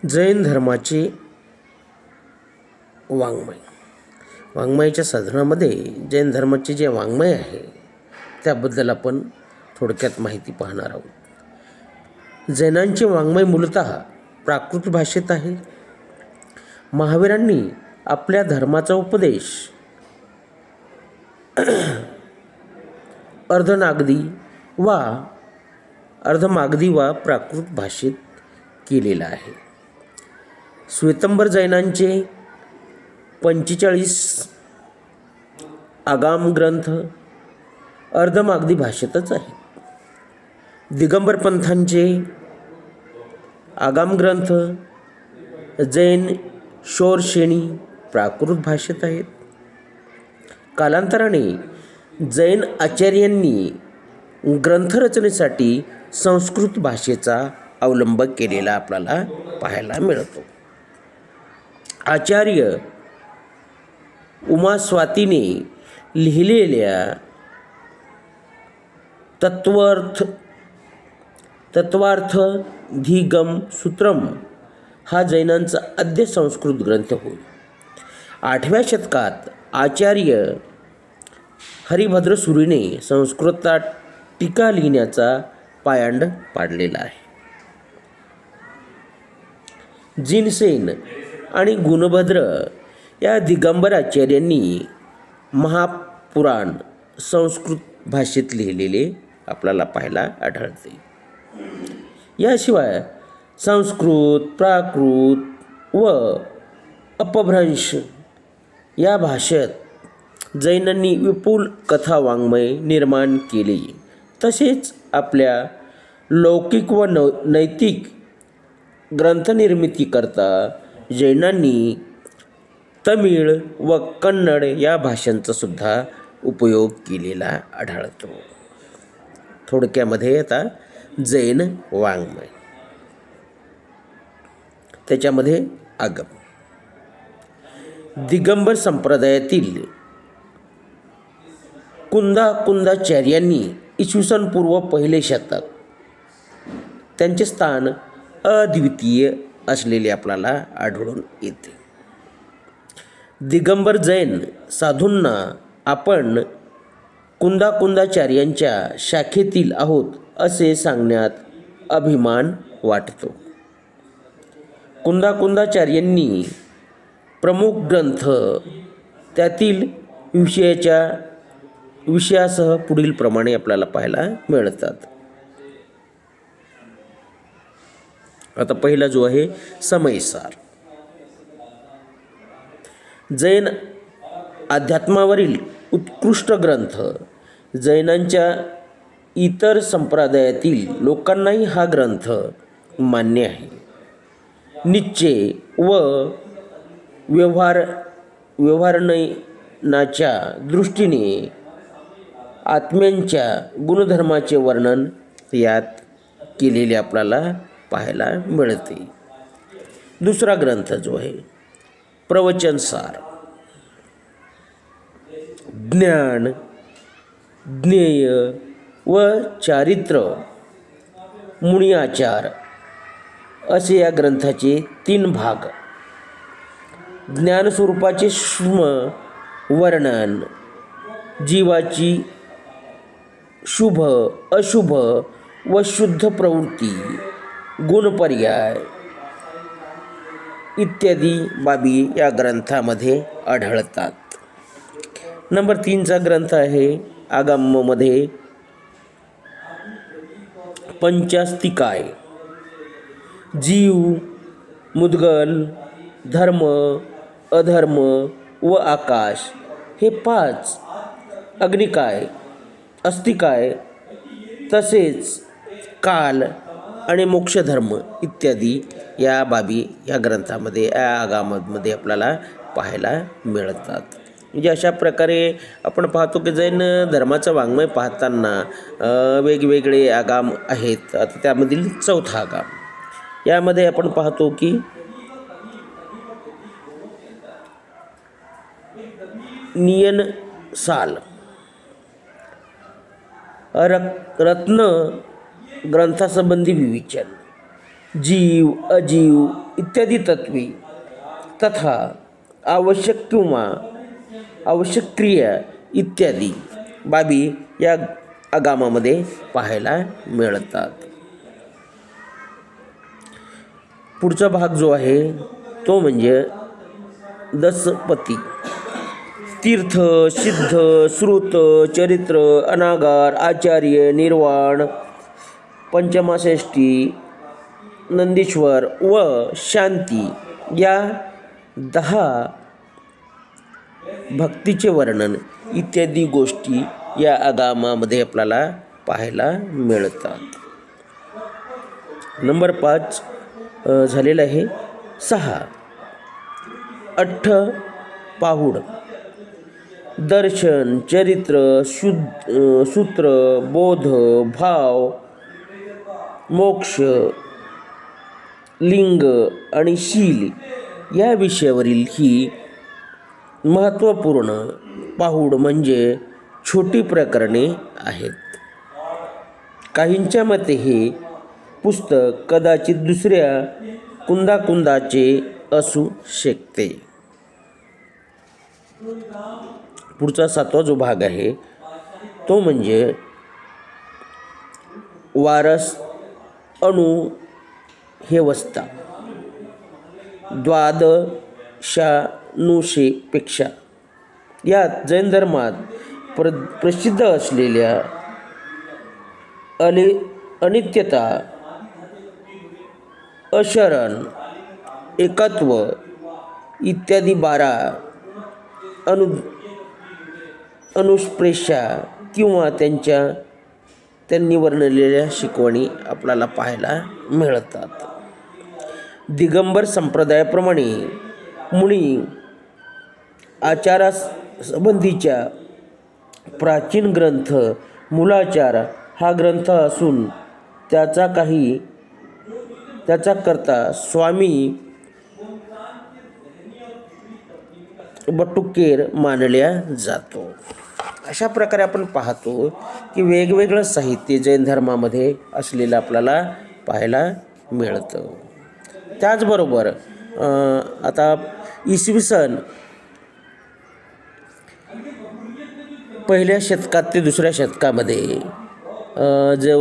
जैन धर्माचे वाङ्मय. वाङ्मयाच्या साधनामध्ये जैन धर्माचे जे वाङ्मय आहे त्याबद्दल आपण थोडक्यात माहिती पाहणार आहोत. जैनांचे वाङ्मय मूलतः प्राकृत भाषेत आहे. महावीरांनी आपल्या धर्माचा उपदेश अर्धमागधी वा प्राकृत भाषेत केलेला आहे. श्वेतांबर जैनांचे 45 आगाम ग्रंथ अर्धमागधी भाषेतच आहेत. दिगंबर पंथांचे आगाम ग्रंथ जैन शौरसेनी प्राकृत भाषेत आहेत. कालांतराने जैन आचार्यांनी ग्रंथरचनेसाठी संस्कृत भाषेचा अवलंब केलेला आपल्याला पाहायला मिळतो. आचार्य उमास्वातीने लिहिलेल्या तत्वार्थधिगम सूत्रम हा जैनांचा आद्य संस्कृत ग्रंथ होय. 8व्या शतकात आचार्य हरिभद्रसूरीने संस्कृतात टीका लिहिण्याचा पायंड पाडलेला आहे. जिनसेन आणि गुणभद्र या दिगंबर आचार्यांनी महापुराण संस्कृत भाषेत लिहिलेले आपल्याला पाहायला आढळते. याशिवाय संस्कृत, प्राकृत व अपभ्रंश या भाषेत जैनांनी विपुल कथा वाङ्मय निर्माण केले. तसेच आपल्या लौकिक व नैतिक ग्रंथनिर्मितीकरता जैनांनी तमिळ व कन्नड या भाषांचा सुद्धा उपयोग केलेला आढळतो. थोडक्यामध्ये आता जैन वाङ्मय, त्याच्यामध्ये आगम. दिगंबर संप्रदायातील कुंदाचार्यांनी इसवी पूर्व 1 शतक त्यांचे स्थान अद्वितीय असलेले आपल्याला आढळून येते. दिगंबर जैन साधूंना आपण कुंदाचार्यांच्या शाखेतील आहोत असे सांगण्यात अभिमान वाटतो. कुंदाचार्यांनी प्रमुख ग्रंथ त्यातील विषयासह पुढील प्रमाणे आपल्याला पाहायला मिळतात. आता पहिला जो आहे समयसार. जैन अध्यात्मावरील उत्कृष्ट ग्रंथ. जैनांच्या इतर संप्रदायातील लोकांनाही हा ग्रंथ मान्य आहे. निश्चय व व्यवहारण्याच्या दृष्टीने आत्म्यांच्या गुणधर्माचे वर्णन यात केलेले आपल्याला पाहायला मिळते. दुसरा ग्रंथ जो आहे प्रवचनसार. ज्ञान, ज्ञेय व चारित्र, मुनी आचार असे या ग्रंथाचे 3 भाग. ज्ञानस्वरूपाचे सूक्ष्म वर्णन, जीवाची शुभ अशुभ व शुद्ध प्रवृत्ती, गुणपर्याय इत्यादी बाबी या ग्रंथामध्ये आढळतात. नंबर 3चा ग्रंथ आहे आगममध्ये पंचास्तिकाय. जीव, मुद्गल, धर्म, अधर्म व आकाश हे 5 अग्निकाय, अस्तिकाय तसेच काल आणि मोक्षधर्म इत्यादी या बाबी या ग्रंथामध्ये या आगमामध्ये आपल्याला पाहायला मिळतात. म्हणजे अशा प्रकारे आपण पाहतो की जैन धर्माचं वाङ्मय पाहताना वेगवेगळे आगम आहेत. आता त्यामधील 4था आगम यामध्ये आपण पाहतो की नियन साल रत्न ग्रंथासंबंधी विवेचन. जीव अजीव इत्यादी तत्वे तथा आवश्यक किंवा आवश्यक क्रिया इत्यादी बाबी या आगमामध्ये पाहायला मिळतात. पुढचा भाग जो आहे तो म्हणजे दसपती. तीर्थ, सिद्ध, श्रुत, चरित्र, अनागार, आचार्य, निर्वाण, पंचमाषष्ठी, नंदीश्वर व शांती या 10 भक्तीचे वर्णन इत्यादी गोष्टी या आगमामध्ये आपल्याला पाहायला मिळतात. नंबर 5 झालेला आहे. 6 अठ्ठ पाहुड. दर्शन, चरित्र, सूत्र, बोध, भाव, मोक्ष, लिंग आणि शील या विषयावरील ही महत्त्वपूर्ण पाहुड म्हणजे छोटी प्रकरणे आहेत. काहींच्या मते हे पुस्तक कदाचित दुसऱ्या कुंदाचे असू शकते. पुढचा 7वा जो भाग आहे तो म्हणजे वारस अणु हेवस्ता. द्वादशानुषेपेक्षा यात जैन धर्मात प्रसिद्ध असलेल्या अनित्यता, अशरण, एकत्व इत्यादी 12 अनुष्प्रेषा किंवा त्यांनी वर्णलेल्या शिकवणी आपल्याला पाहायला मिळतात. दिगंबर संप्रदायाप्रमाणे मुनी आचारासंबंधीच्या प्राचीन ग्रंथ मूलाचार हा ग्रंथ असून त्याचा करता स्वामी बटुकेर मानल्या जातो. अशा प्रकारे आपण पाहतो की वेगवेगळं साहित्य जैन धर्मामध्ये असलेलं आपल्याला पाहायला मिळतं. त्याचबरोबर आता इसवी सन 1ल्या शतकात ते 2ऱ्या शतकामध्ये जो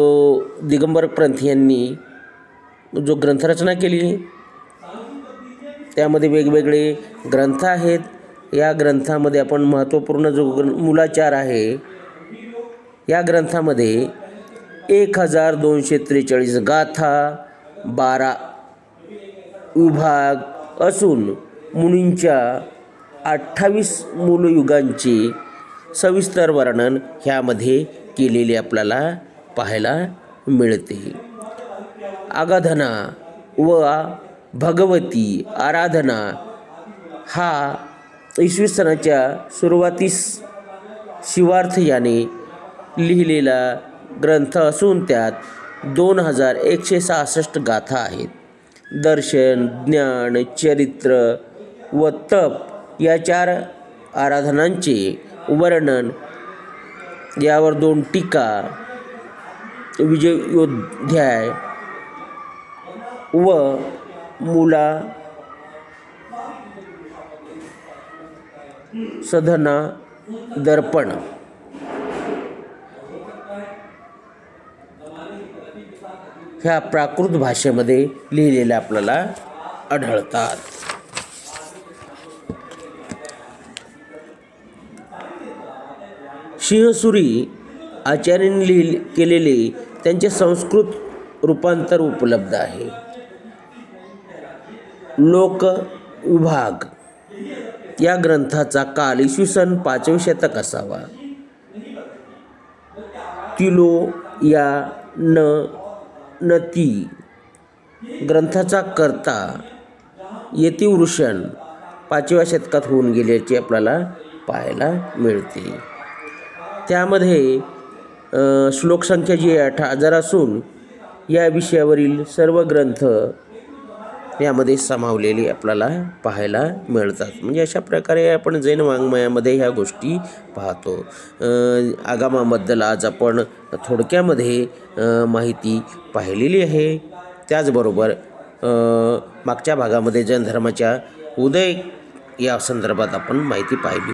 दिगंबर पंथ यांनी जो ग्रंथरचना केली त्यामध्ये वेगवेगळे ग्रंथ आहेत. या ग्रंथामध्ये आपण महत्त्वपूर्ण जो मूलाचार आहे या ग्रंथामध्ये 1243 गाथा, 12 विभाग असून मुनींच्या 28 मूलयुगांचे सविस्तर वर्णन ह्यामध्ये केलेले आपल्याला पाहायला मिळते. आराधना व भगवती आराधना हा इसवी सनाच्या सुरुवातीस शिवार्थ याने लिहिलेला ग्रंथ असून त्यात 2166 गाथा आहेत. दर्शन, ज्ञान, चरित्र व तप या 4 आराधनांचे वर्णन, यावर 2 टीका, विजयोध्याय व मूला सधना दर्पण ह्या प्राकृत भाषेमध्ये लिहिलेल्या आपल्याला आढळतात. सिंहसुरी आचार्यांनी केलेले त्यांचे संस्कृत रूपांतर उपलब्ध आहे. लोकविभाग या ग्रंथाचा काल इसवी सन 5वे शतक असावा. तिलो या नती ग्रंथाचा कर्ता यतिवृषण 5व्या शतकात होऊन गेल्याचे आपल्याला पाहायला मिळते. त्यामध्ये श्लोकसंख्या जी 8000 असून या विषयावरील सर्व ग्रंथ यामध्ये सामावलेले आपल्याला पाहायला मिळतात. म्हणजे अशा प्रकारे आपण जैन वाङ्मयामध्ये ह्या गोष्टी पाहतो. आगमाबद्दल आज आपण थोडक्यामध्ये माहिती पाहिलेली आहे. त्याचबरोबर मागच्या भागामध्ये जैन धर्माच्या उदय या संदर्भात आपण माहिती पाहिली.